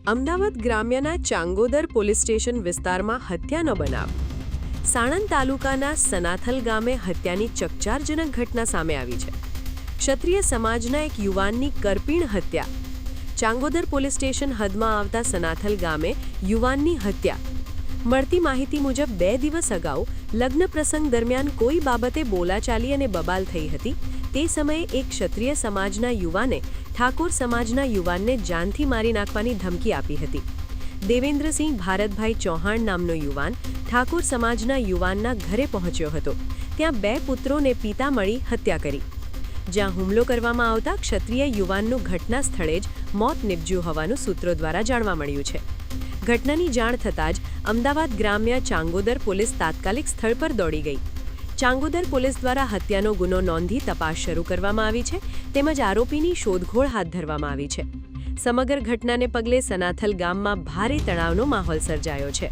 Ahmedabad ગ્રામ્યના Changodar police station વિસ્તારમાં હત્યાનો બનાવ. સાણંદ તાલુકાના સનાથલ ગામે હત્યાની ચકચારજનક ઘટના સામે આવી છે. ક્ષત્રિય સમાજના એક યુવાનની કરપીણ હત્યા. ચાંગોદર પોલીસ સ્ટેશન હદમાં આવતા સનાથલ ગામે યુવાનની હત્યા. મળતી માહિતી મુજબ 2 દિવસ અગાઉ લગ્ન પ્રસંગ દરમિયાન કોઈ બાબતે બોલાચાલી અને બબાલ થઈ હતી. તે સમયે એક ક્ષત્રિય સમાજના યુવાને ઠાકોર સમાજના યુવાનને જાનથી મારી નાખવાની ધમકી આપી હતી. દેવેન્દ્રસિંહ ભારતભાઈ ચૌહાણ નામનો યુવાન ઠાકોર સમાજના યુવાનના ઘરે પહોંચ્યો હતો. ત્યાં 2 પુત્રોને પિતા મળી હત્યા કરી. જ્યાં હુમલો કરવામાં આવતા ક્ષત્રિય યુવાનનું ઘટના સ્થળે જ મોત નિપજ્યું હોવાનું સૂત્રો દ્વારા જાણવા મળ્યું છે. ઘટનાની જાણ થતાં જ અમદાવાદ ગ્રામ્ય ચાંગોદર પોલીસ તાત્કાલિક સ્થળ પર દોડી ગઈ. ચાંગોદર પોલીસ દ્વારા હત્યાનો ગુનો નોંધી તપાસ શરૂ કરવામાં આવી છે, તેમજ આરોપીની શોધખોળ હાથ ધરવામાં આવી છે. સમગ્ર ઘટનાને પગલે સનાથલ ગામમાં ભારે તણાવનો માહોલ સર્જાયો છે.